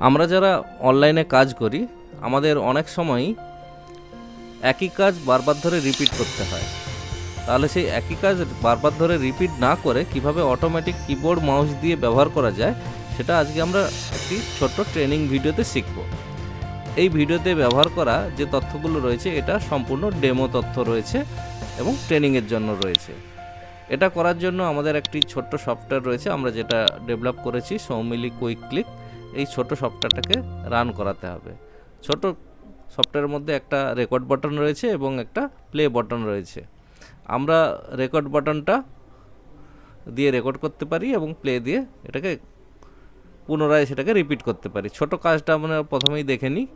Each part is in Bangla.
আমরা যারা অনলাইনে কাজ করি আমাদের অনেক সময়ই একই কাজ বারবার ধরে রিপিট করতে হয়। তাহলে সেই একই কাজ বারবার ধরে রিপিট না করে কিভাবে অটোমেটিক কিবোর্ড মাউস দিয়ে ব্যবহার করা যায় সেটা আজকে আমরা একটি ছোট্ট ট্রেনিং ভিডিওতে শিখব। এই ভিডিওতে ব্যবহার করা যে তথ্যগুলো রয়েছে এটা সম্পূর্ণ ডেমো তথ্য রয়েছে এবং ট্রেনিংয়ের জন্য রয়েছে। এটা করার জন্য আমাদের একটি ছোট্ট সফটওয়্যার রয়েছে, আমরা যেটা ডেভেলপ করেছি সৌমিলি কুইক ক্লিক। এই ছোট সফটওয়্যারটাকে রান করাতে হবে। ছোট সফটওয়্যারের মধ্যে একটা রেকর্ড বাটন রয়েছে এবং একটা প্লে বাটন রয়েছে। আমরা রেকর্ড বাটনটা দিয়ে রেকর্ড করতে পারি এবং প্লে দিয়ে এটাকে পুনরায় সেটাকে রিপিট করতে পারি। ছোট কাজটা আমরা প্রথমেই দেখে নিই।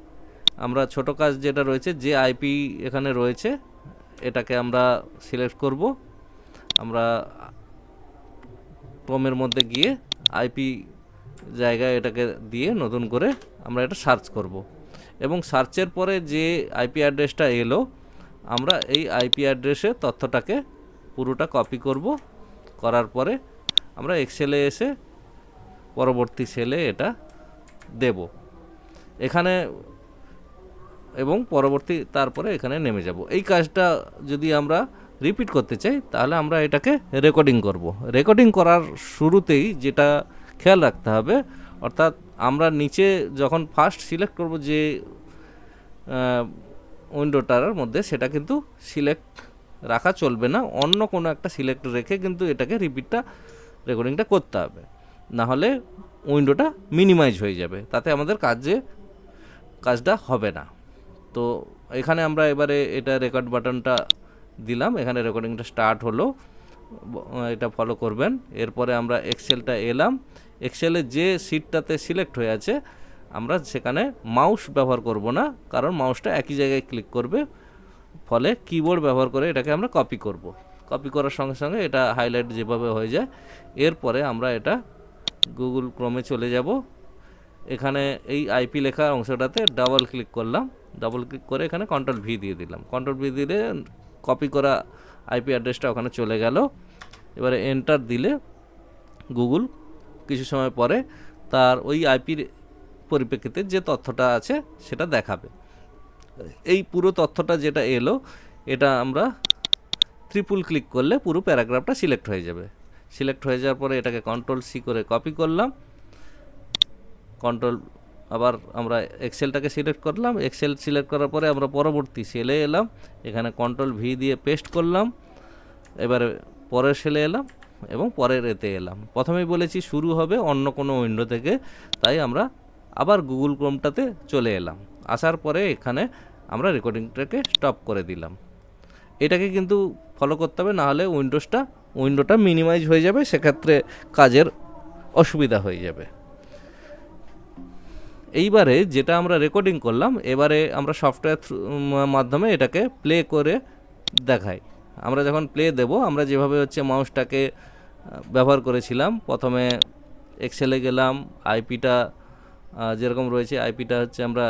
আমরা ছোট কাজ যেটা রয়েছে, যে আইপি এখানে রয়েছে এটাকে আমরা সিলেক্ট করব। আমরা ক্রোমের মধ্যে গিয়ে আইপি জায়গায় এটাকে দিয়ে নতুন করে আমরা এটা সার্চ করব এবং সার্চের পরে যে আইপি অ্যাড্রেসটা এলো আমরা এই আইপি অ্যাড্রেসে তথ্যটাকে পুরোটা কপি করব। করার পরে আমরা এক্সেলে এসে পরবর্তী সেলে এটা দেব এখানে এবং পরবর্তী তারপরে এখানে নেমে যাব। এই কাজটা যদি আমরা রিপিট করতে চাই তাহলে আমরা এটাকে রেকর্ডিং করব। রেকর্ডিং করার শুরুতেই যেটা খেয়াল রাখতে হবে, অর্থাৎ আমরা নিচে যখন ফার্স্ট সিলেক্ট করব যে উইন্ডোটার মধ্যে, সেটা কিন্তু সিলেক্ট রাখা চলবে না, অন্য কোনো একটা সিলেক্ট রেখে কিন্তু এটাকে রেকর্ডিংটা করতে হবে, না হলে উইন্ডোটা মিনিমাইজ হয়ে যাবে, তাতে আমাদের কাজটা হবে না। তো এখানে আমরা এবারে এটা রেকর্ড বাটনটা দিলাম, এখানে রেকর্ডিংটা স্টার্ট হলো, এটা ফলো করবেন। এরপরে আমরা এক্সেলটা এলাম, এক্সেলে যে সিটটাতে সিলেক্ট হয়ে আছে আমরা সেখানে মাউস ব্যবহার করব না, কারণ মাউসটা একই জায়গায় ক্লিক করবে, ফলে কিবোর্ড ব্যবহার করে এটাকে আমরা কপি করব। কপি করার সঙ্গে সঙ্গে এটা হাইলাইট যেভাবে হয়ে যায়। এরপরে আমরা এটা গুগল ক্রোমে চলে যাব, এখানে এই আইপি লেখা অংশটাতে ডাবল ক্লিক করলাম, ডাবল ক্লিক করে এখানে কন্ট্রোল ভি দিয়ে দিলাম। কন্ট্রোল ভি দিলে কপি করা আইপি অ্যাড্রেসটা ওখানে চলে গেল। এবারে এন্টার দিলে গুগল কিছু সময় পরে তার ওই আইপির পরিপ্রেক্ষিতে যে তথ্যটা আছে সেটা দেখাবে। এই পুরো তথ্যটা যেটা এলো এটা আমরা ট্রিপল ক্লিক করলে পুরো প্যারাগ্রাফটা সিলেক্ট হয়ে যাবে। সিলেক্ট হয়ে যাওয়ার পরে এটাকে কন্ট্রোল সি করে কপি করলাম, কন্ট্রোল আবার আমরা এক্সেলটাকে সিলেক্ট করলাম, এক্সেল সিলেক্ট করার পরে আমরা পরবর্তী সেলে এলাম, এখানে কন্ট্রোল ভি দিয়ে পেস্ট করলাম, এবারে পরের সেলে এলাম এবং পরের এতে এলাম। প্রথমেই বলেছি শুরু হবে অন্য কোনো উইন্ডো থেকে, তাই আমরা আবার গুগল ক্রোমটাতে চলে এলাম। আসার পরে এখানে আমরা রেকর্ডিংটাকে স্টপ করে দিলাম। এটাকে কিন্তু ফলো করতে হবে, না হলে উইন্ডোটা মিনিমাইজ হয়ে যাবে, সেক্ষেত্রে কাজের অসুবিধা হয়ে যাবে। এইবারে যেটা আমরা রেকর্ডিং করলাম, এবারে আমরা সফটওয়্যার মাধ্যমে এটাকে প্লে করে দেখাই। আমরা যখন প্লে দেব, আমরা যেভাবে মাউসটাকে ব্যবহার করেছিলাম, প্রথমে এক্সেলে গেলাম, আইপিটা যেরকম রয়েছে আইপিটা আমরা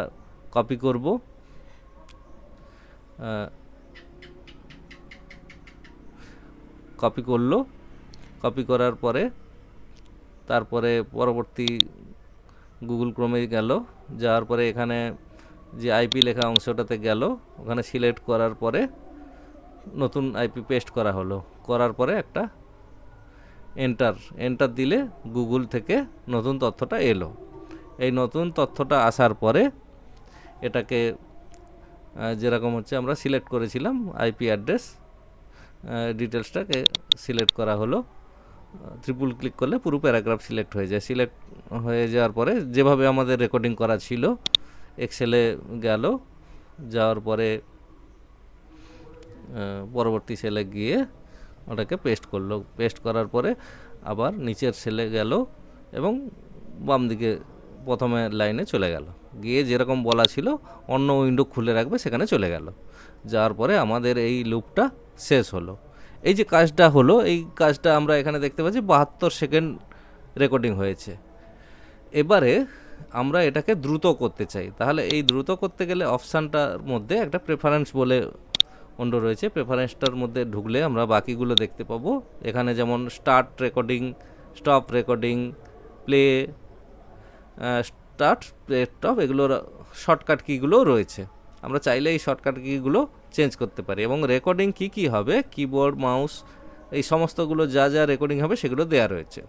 কপি করব, কপি করলো, কপি করার পরে তারপরে পরবর্তী গুগল ক্রোমে গেল, যাওয়ার পরে এখানে যে আইপি লেখা অংশটাতে গেল, ওখানে সিলেক্ট করার পরে নতুন আইপি পেস্ট করা হলো, করার পরে একটা এন্টার দিলে গুগল থেকে নতুন তথ্যটা এলো। এই নতুন তথ্যটা আসার পরে এটাকে যেরকম আমরা সিলেক্ট করেছিলাম আইপি অ্যাড্রেস ডিটেলসটাকে সিলেক্ট করা হলো, ট্রিপল ক্লিক করলে পুরো প্যারাগ্রাফ সিলেক্ট হয়ে যায়। সিলেক্ট হয়ে যাওয়ার পরে যেভাবে আমাদের রেকর্ডিং করা ছিল, এক্সেলে গেল, যাওয়ার পরে পরবর্তী সেলে গিয়ে ওটাকে পেস্ট করলো, পেস্ট করার পরে আবার নিচের সেলে গেল এবং বাম দিকে প্রথমে লাইনে চলে গেল, গিয়ে যেরকম বলা ছিল অন্য উইন্ডো খুলে রাখবে সেখানে চলে গেল। যাওয়ার পরে আমাদের এই লুপটা শেষ হলো। এই যে কাজটা হলো, এই কাজটা আমরা এখানে দেখতে পাচ্ছি 72 সেকেন্ড রেকর্ডিং হয়েছে। এবারে আমরা এটাকে দ্রুত করতে চাই, তাহলে এই দ্রুত করতে গেলে অপশানটার মধ্যে একটা প্রেফারেন্স বলে উইন্ডো রয়েছে, প্রেফারেন্সটার মধ্যে ঢুকলে আমরা বাকিগুলো দেখতে পাবো। এখানে যেমন start recording, stop recording, play, start, play stop, এগুলোর শর্টকাট কিগুলোও রয়েছে। আমরা চাইলে এই শর্টকাট কিগুলো চেঞ্জ করতে পারি। এবং রেকর্ডিং কী হবে, কিবোর্ড, মাউস, এই সমস্তগুলো যা যা রেকর্ডিং হবে সেগুলো দেওয়া রয়েছে।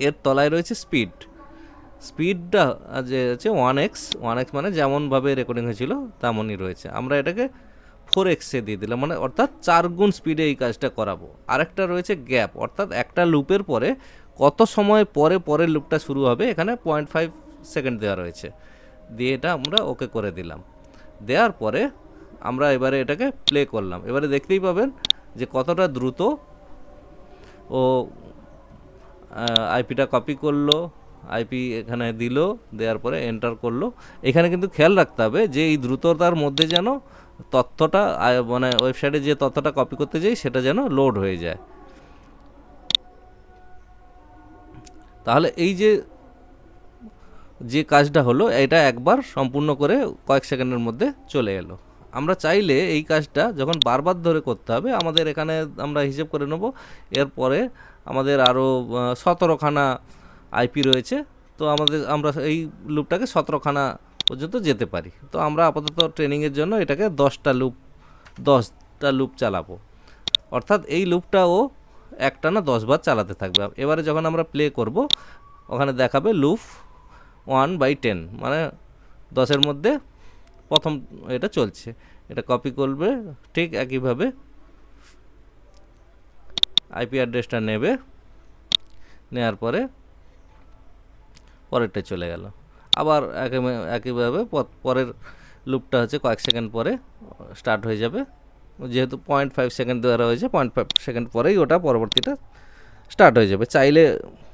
এর তলায় রয়েছে স্পিডটা যে হচ্ছে 1x মানে যেমনভাবে রেকর্ডিং হয়েছিল তেমনই রয়েছে। আমরা এটাকে 4x-এ দিয়ে দিলাম, মানে অর্থাৎ 4 গুণ স্পিডে এই কাজটা করাবো। আরেকটা রয়েছে গ্যাপ, অর্থাৎ একটা লুপের পরে কত সময় পরে পরের লুপটা শুরু হবে, এখানে 0.5 সেকেন্ড দেওয়া রয়েছে। দিয়ে এটা আমরা ওকে করে দিলাম। দেওয়ার পরে আমরা এবারে এটাকে প্লে করলাম। এবারে দেখতেই পাবেন যে কতটা দ্রুত ও আইপিটা কপি করলো, আইপি এখানে দিল, দেওয়ার পরে এন্টার করলো। এখানে কিন্তু খেয়াল রাখতে হবে যে এই দ্রুততার মধ্যে যেন তথ্যটা মানে ওয়েবসাইটে যে তথ্যটা কপি করতে যাই সেটা যেন লোড হয়ে যায়। তাহলে এই যে কাজটা হলো এটা একবার সম্পূর্ণ করে কয়েক সেকেন্ডের মধ্যে চলে এলো। আমরা চাইলে এই কাজটা যখন বারবার ধরে করতে হবে, আমাদের এখানে আমরা হিসেব করে নেব, এরপরে আমাদের আরও 17খানা আইপি রয়েছে। তো আমরা এই লুপটাকে 17খানা পর্যন্ত যেতে পারি। তো আমরা আপাতত ট্রেনিংয়ের জন্য এটাকে 10টা লুপ চালাবো। অর্থাৎ এই লুপটাও একটানা 10 বার চালাতে থাকবে। এবারে যখন আমরা প্লে করব, ওখানে দেখাবে লুপ 1/10, মানে 10-এর মধ্যে প্রথম এটা চলছে। এটা কপি করবে, ঠিক একইভাবে আইপি অ্যাড্রেসটা নেবে, নেওয়ার পরে পরেরটা চলে গেল। আবার একইভাবে পরের লুপটা হচ্ছে কয়েক সেকেন্ড পরে স্টার্ট হয়ে যাবে। যেহেতু 0.5 সেকেন্ড দেওয়া হয়েছে, 0.5 সেকেন্ড পরেই ওটা পরবর্তীটা স্টার্ট হয়ে যাবে। চাইলে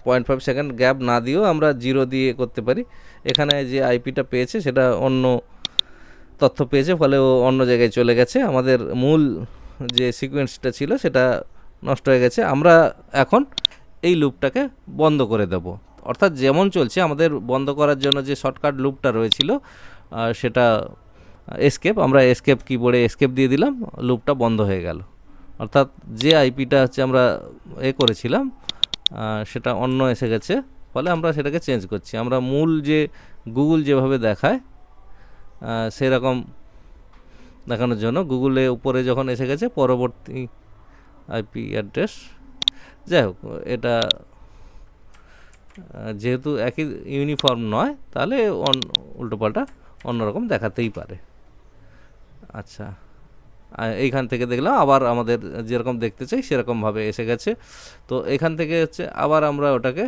0.5 সেকেন্ড গ্যাপ না দিয়েও আমরা 0 দিয়ে করতে পারি। এখানে যে আইপিটা পেয়েছে সেটা অন্য তথ্য পেয়েছে, ফলে ও অন্য জায়গায় চলে গেছে। আমাদের মূল যে সিকোয়েন্সটা ছিল সেটা নষ্ট হয়ে গেছে। আমরা এখন এই লুপটাকে বন্ধ করে দেব। অর্থাৎ যেমন চলছে, আমাদের বন্ধ করার জন্য যে শর্টকাট লুপটা রয়েছিল সেটা এসকেপ, আমরা এসকেপ কিবোর্ডে এসকেপ দিয়ে দিলাম, লুপটা বন্ধ হয়ে গেল। অর্থাৎ যে আইপিটা হচ্ছে আমরা করেছিলাম সেটা অন্য এসে গেছে, ফলে আমরা সেটাকে চেঞ্জ করছি। আমরা মূল যে গুগল যেভাবে দেখায় সেরকম দেখানোর জন্য গুগলে উপরে যখন এসে গেছে পরবর্তী আইপি অ্যাড্রেস, যাই হোক, এটা যেহেতু একই ইউনিফর্ম নয়, তাহলে উল্টোপাল্টা অন্যরকম দেখাতেই পারে। আচ্ছা, এইখান থেকে দেখলাম আবার আমাদের যেরকম দেখতে চাই সেরকমভাবে এসে গেছে। তো এখান থেকে হচ্ছে আবার আমরা ওটাকে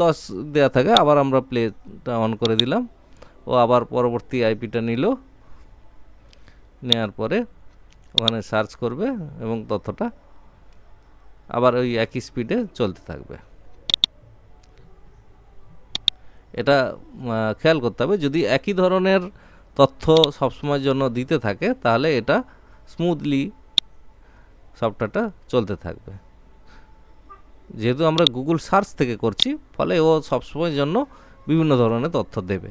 10 দেওয়া থাকে, আবার আমরা প্লেটা অন করে দিলাম, ও আবার পরবর্তী আইপিটা নিল, নেওয়ার পরে ওখানে সার্চ করবে এবং তথ্যটা আবার ওই একই স্পিডে চলতে থাকবে। এটা খেয়াল করতে হবে, যদি একই ধরনের তথ্য সবসময়ের জন্য দিতে থাকে তাহলে এটা স্মুথলি সফটওয়্যারটা চলতে থাকবে। যেহেতু আমরা গুগল সার্চ থেকে করছি, ফলে ও সবসময়ের জন্য বিভিন্ন ধরনের তথ্য দেবে।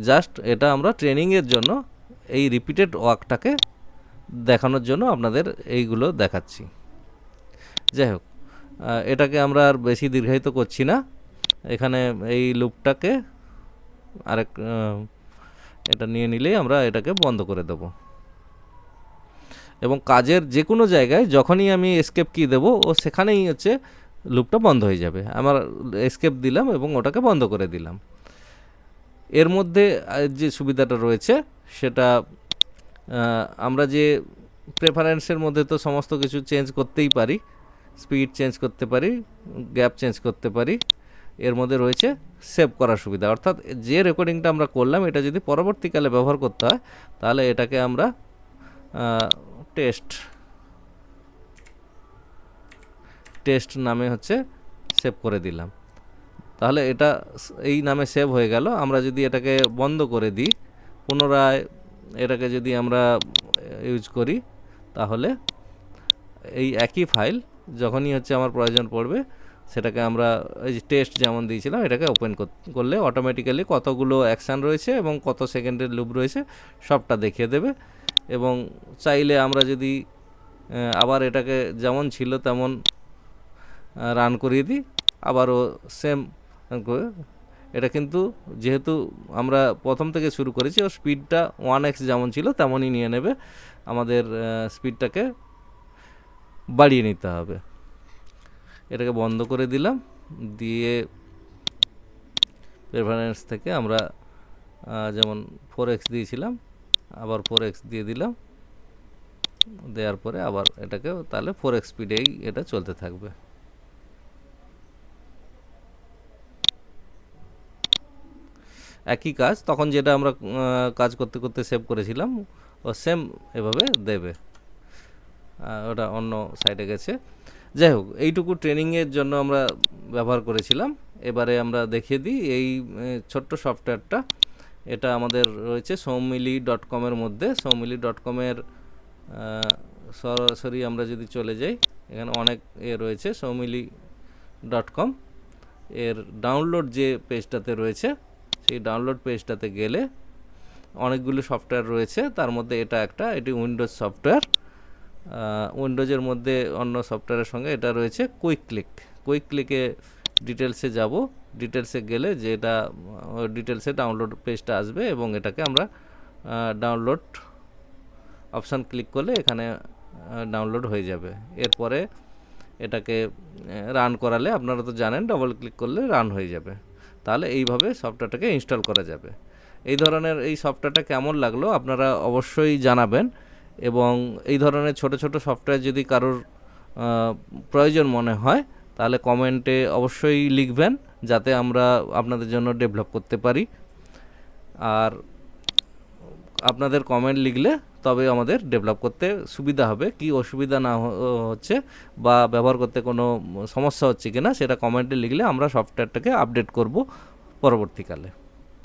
জাস্ট এটা আমরা ট্রেনিংয়ের জন্য এই রিপিটেড ওয়ার্কটাকে দেখানোর জন্য আপনাদের এইগুলো দেখাচ্ছি। যাই হোক, এটাকে আমরা আর বেশি দীর্ঘায়িত করছি না। এখানে এই লুপটাকে আরেক এটা নিয়ে নিলেই আমরা এটাকে বন্ধ করে দেব। এবং কাজের যে কোনো জায়গায় যখনই আমি এসকেপ কি দেবো, ও সেখানেই হচ্ছে লুপটা বন্ধ হয়ে যাবে। আমার এসকেপ দিলাম এবং ওটাকে বন্ধ করে দিলাম। এর মধ্যে যে সুবিধাটা রয়েছে সেটা, আমরা যে প্রেফারেন্সের মধ্যে তো সমস্ত কিছু চেঞ্জ করতেই পারি, স্পিড চেঞ্জ করতে পারি, গ্যাপ চেঞ্জ করতে পারি। এর মধ্যে রয়েছে সেভ করার সুবিধা, অর্থাৎ যে রেকর্ডিংটা আমরা করলাম এটা যদি পরবর্তীকালে ব্যবহার করতে হয় তাহলে এটাকে আমরা টেস্ট নামে হচ্ছে সেভ করে দিলাম। তাহলে এটা এই নামে সেভ হয়ে গেল। আমরা যদি এটাকে বন্ধ করে দিই, পুনরায় এটাকে যদি আমরা ইউজ করি, তাহলে এই একই ফাইল যখনই হচ্ছে আমার প্রয়োজন পড়বে সেটাকে আমরা এই যে টেস্ট যেমন দিয়েছিলাম এটাকে ওপেন করলে অটোমেটিক্যালি কতগুলো অ্যাকশান রয়েছে এবং কত সেকেন্ডের লুপ রয়েছে সবটা দেখিয়ে দেবে। এবং চাইলে আমরা যদি আবার এটাকে যেমন ছিল তেমন রান করিয়ে দিই, আবারও সেম করে এটা কিন্তু যেহেতু আমরা প্রথম থেকে শুরু করেছি, ও স্পিডটা 1x যেমন ছিল তেমনই নিয়ে নেবে, আমাদের স্পিডটাকে বাড়িয়ে নিতে হবে। এটাকে বন্ধ করে দিলাম, দিয়ে প্রেফারেন্স থেকে আমরা যেমন 4x দিয়েছিলাম আবার 4x দিয়ে দিলাম, দেওয়ার পরে আবার এটাকে তাহলে 4x স্পিডেই এটা চলতে থাকবে। একই কাজ, তখন যেটা আমরা কাজ করতে করতে সেভ করেছিলাম ও সেম এভাবে দেবে। ওটা অন্য সাইডে গেছে। যাই হোক, এইটুকু ট্রেনিংয়ের জন্য আমরা ব্যবহার করেছিলাম। এবারে আমরা দেখিয়ে দিই এই ছোট্ট সফটওয়্যারটা। এটা আমাদের রয়েছে সৌমিলি.com-এর মধ্যে। সৌমিলি.com-এর সরাসরি আমরা যদি চলে যাই, এখানে অনেক রয়েছে সৌমিলি.com। এর ডাউনলোড যে পেজটাতে রয়েছে, সেই ডাউনলোড পেজটাতে গেলে অনেকগুলো সফটওয়্যার রয়েছে, তার মধ্যে এটা একটা, এটি উইন্ডোজ সফটওয়্যার। উইন্ডোজের মধ্যে অন্য সফটওয়্যারের সঙ্গে এটা রয়েছে কুইক ক্লিক। কুইক ক্লিকে ডিটেলসে যাব, ডিটেলসে গেলে যে এটা ডিটেলসে ডাউনলোড পেজটা আসবে এবং এটাকে আমরা ডাউনলোড অপশান ক্লিক করলে এখানে ডাউনলোড হয়ে যাবে। এরপরে এটাকে রান করালে, আপনারা তো জানেন, ডবল ক্লিক করলে রান হয়ে যাবে। তাহলে এইভাবে সফটওয়্যারটাকে ইনস্টল করা যাবে। এই ধরনের এই সফটওয়্যারটা কেমন লাগলো আপনারা অবশ্যই জানাবেন, এবং এই ধরনের ছোট ছোট সফটওয়্যার যদি কারোর প্রয়োজন মনে হয় তাহলে কমেন্টে অবশ্যই লিখবেন, যাতে আমরা আপনাদের জন্য ডেভেলপ করতে পারি। আর আপনাদের কমেন্ট লিখলে তবে আমাদের ডেভেলপ করতে সুবিধা হবে। কি অসুবিধা না হচ্ছে বা ব্যবহার করতে কোনো সমস্যা হচ্ছে কিনা সেটা কমেন্টে লিখলে আমরা সফটওয়্যারটাকে আপডেট করব পরবর্তীকালে।